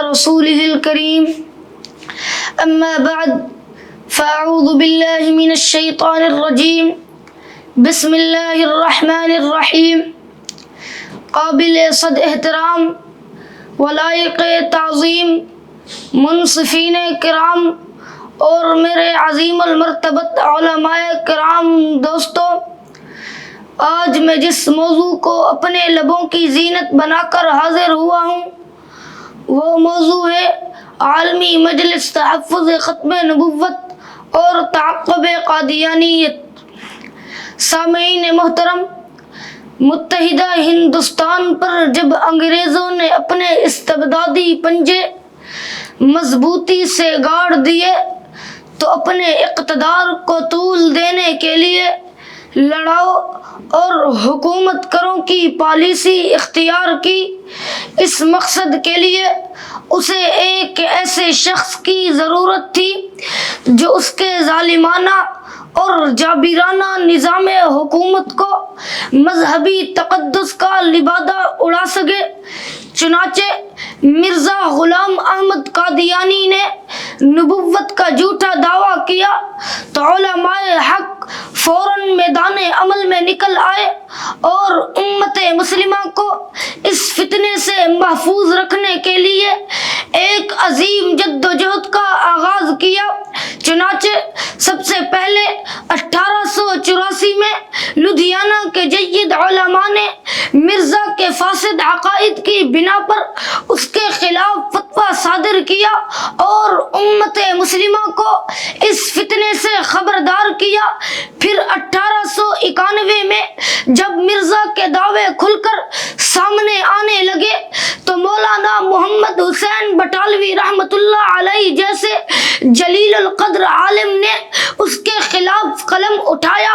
رسوله الكريم أما بعد فأعوذ بالله من الشيطان الرجيم بسم الله الرحمن الرحيم قابل صد احترام ولائق تعظیم منصفین کرام اور میرے عظیم المرتبت علماء کرام دوستو، آج میں جس موضوع کو اپنے لبوں کی زینت بنا کر حاضر ہوا ہوں وہ موضوع ہے عالمی مجلس تحفظ ختم نبوت اور تعقب قادیانیت۔ سامعین محترم، متحدہ ہندوستان پر جب انگریزوں نے اپنے استبدادی پنجے مضبوطی سے گاڑ دیے تو اپنے اقتدار کو طول دینے کے لیے لڑاؤ اور حکومت کروں کی پالیسی اختیار کی۔ اس مقصد کے لیے اسے ایک ایسے شخص کی ضرورت تھی جو اس کے ظالمانہ اور جابرانہ نظام حکومت کو مذہبی تقدس کا لبادہ اڑا سکے۔ چنانچہ مرزا غلام احمد قادیانی نے نبوت کا جھوٹا دعویٰ کیا تو علماء حق فوراً میدان عمل میں نکل آئے اور امت مسلمہ کو اس فتنے سے محفوظ رکھنے کے لیے ایک عظیم جدوجہد کا آغاز کیا۔ چنانچہ سب سے پہلے 1884 میں لدھیانہ کے جید علماء نے مرزا کے فاسد عقائد کی بنا پر اس کے خلاف فتویٰ صادر کیا اور امت مسلمہ کو اس فتنے سے خبردار کیا۔ پھر 1891 میں جب مرزا کے دعوے کھل کر سامنے آنے لگے تو مولانا محمد حسین بٹالوی رحمۃ اللہ علیہ جیسے جلیل القدر عالم نے اس کے خلاف قلم اٹھایا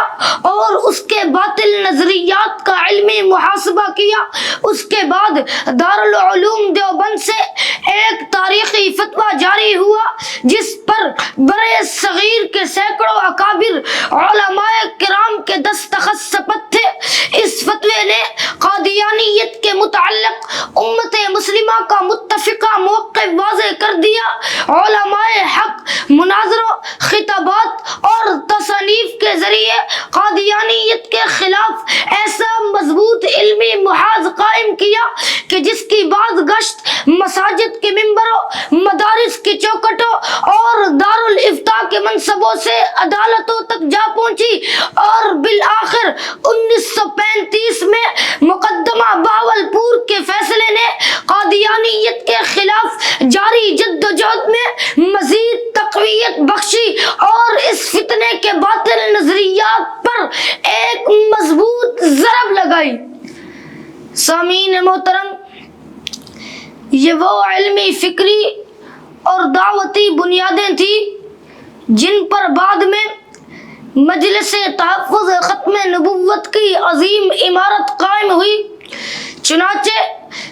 اور اس کے باطل نظریات کا علمی محاسبہ کیا۔ اس کے بعد دارالعلوم دیوبند سے ایک تاریخی فتویٰ جاری ہوا جس پر برے صغیر کے سینکڑوں اکابر علماء کرام کے دستخط ثبت تھے۔ اس فتوے نے قادیانیت کے متعلق امت مسلمہ کا متفقہ موقف واضح کر دیا۔ علماء حق مناظروں، خطابات اور تصانیف کے ذریعے قادیانیت کے خلاف ایسا مضبوط علمی محاذ قائم کیا کہ جس کی بعض گشت مساجد کے ممبروں، مدارس کی چوکھٹوں اور دارالافتاء کے منصبوں سے عدالتوں تک جا پہنچی اور بالآخر 1935 میں مقدمہ بہاولپور کے فیصلے نے قادیانیت کے خلاف جاری جدوجہد میں مزید تقویت بخشی اور اس فتنے کے باطل نظریات پر ایک مضبوط ضرب لگائی۔ سامعین محترم، یہ وہ علمی، فکری اور دعوتی بنیادیں تھیں جن پر بعد میں مجلس تحفظ ختم نبوت کی عظیم عمارت قائم ہوئی۔ چنانچہ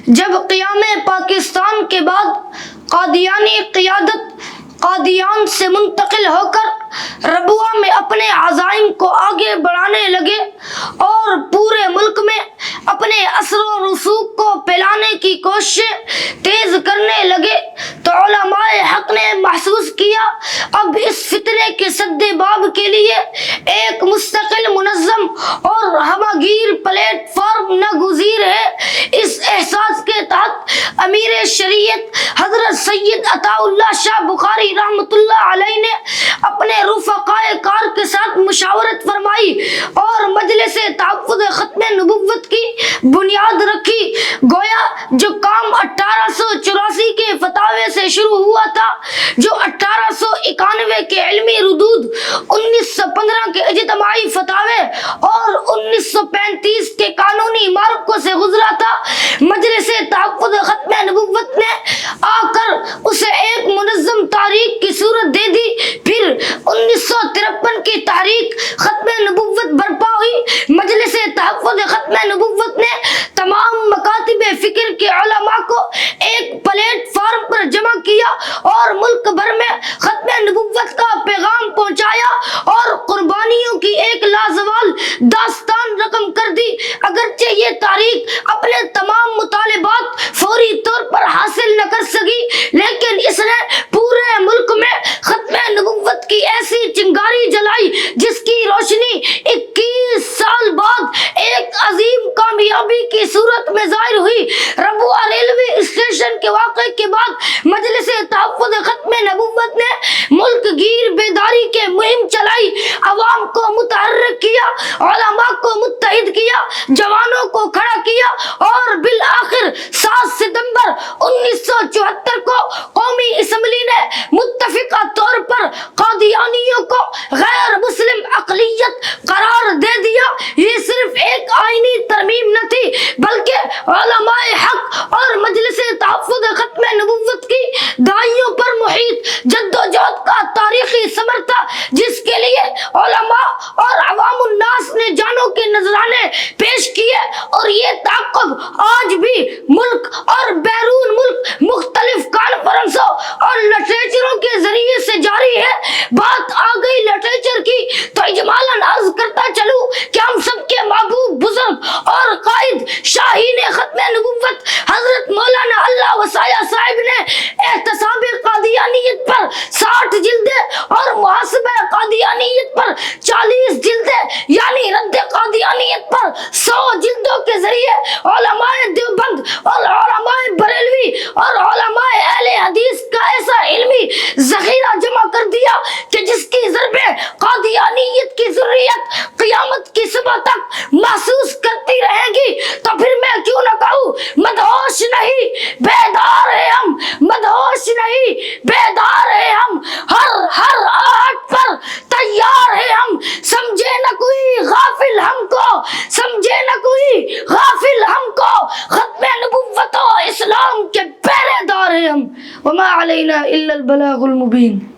جب قیام پاکستان کے بعد قادیانی قیادت قادیان سے منتقل ہو کر ربوہ میں اپنے عزائم کو آگے بڑھانے لگے اور پورے ملک میں اپنے اثر و رسوخ کو پھیلانے کی کوششیں تیز کرنے لگے تو علماء حق نے محسوس کیا اب اس فتنے کے سد باب کے لیے ایک مستقل، منظم اور ہماگیر پلیٹ فارم ناگزیر ہے۔ اس احساس کے تحت امیر شریعت حضرت سید عطا اللہ شاہ بخاری رحمۃ اللہ علیہ نے اپنے رفقائے کار کے ساتھ مشاورت فرمائی اور مجلس تحفظ ختم نبوت کی بنیاد رکھی۔ گویا جو کام 1884 کے فتاوے سے شروع ہوا تھا، جو 1891 کے علمی ردود، 1915 کے اجتماعی فتاوے اور 1935 کے قانونی مارکوں سے گزرا تھا، مجلس تحفظ ختم نبوت نے آ کر اسے ایک منظم تحریک کی صورت دے دی۔ پھر 1953 کی تحریک ختم نبوت برپا ہوئی۔ مجلس تحفظ ختم نبوت نے تمام مکاتب فکر کے علماء کو ایک پلیٹ فارم پر جمع کیا اور ملک بھر میں ختم نبوت کا پیغام پہنچایا اور قربانیوں کی ایک لازوال داستان رقم کر دی۔ اگرچہ یہ تحریک اپنے تمام مطالبات فوری طور پر حاصل نہ کر سکی، اسٹیشن کے واقعے کے بعد مجلس تحفظ ختم نبوت نے ملک گیر بیداری کے مہم چلائی، عوام کو متحرک کیا، علماء کو متحد کیا، جوانوں کو کھڑا کیا، اور بالآخر 7 ستمبر 1974 کو قومی اسمبلی نے متفقہ طور پر قادیانیوں کو غیر مسلم اقلیت قرار دے دیا۔ یہ صرف ایک آئینی ترمیم نہ تھی بلکہ علماء حق اور مجلس تحفظ ختم نبوت کی دہائیوں پر محیط جدوجہد کا تاریخی ثمر تھا، جس کے لیے علماء اور عوام الناس نے جانوں کے نذرانے پیش کیے، اور یہ تعاقب آج بھی ملک اور بیرون ملک مختلف کانفرنسوں اور لٹریچروں کے ذریعے سے جاری ہے۔ بات آ گئی لٹریچر کی تو اجمالاً عرض کرتا چلوں کہ ہم سب کے محبوب بزرگ اور قائد شاہین ختم نبوت حضرت مولانا اللہ وسایہ صاحب نے احتساب قادیانیت پر 60 جلدیں اور محاسبہ قادیانیت پر 40 جلدیں یعنی رد قادیانیت پر 100 جلدوں کے ذریعے علماء دیوبند اور علماء بریلوی اور علماء اہل حدیث کا ایسا علمی ذخیرہ جمع کر دیا کہ جس کی ضرب قادیانیت کی ذریت قیامت کی صبح تک محسوس کرتی رہے گی۔ تو پھر میں کیوں نہ کہوں مدہوش نہیں بیدار ہے ہم، مدہوش نہیں بیدار ہے ہم، ہر آہٹ پر تیار ہے ہم، سمجھے نہ کوئی غافل ہم کو، سمجھے نہ کوئی غافل ہم کو، ختم نبوت و اسلام کے پہرے دار ہیں ہم، وما علینا الا البلاغ المبین۔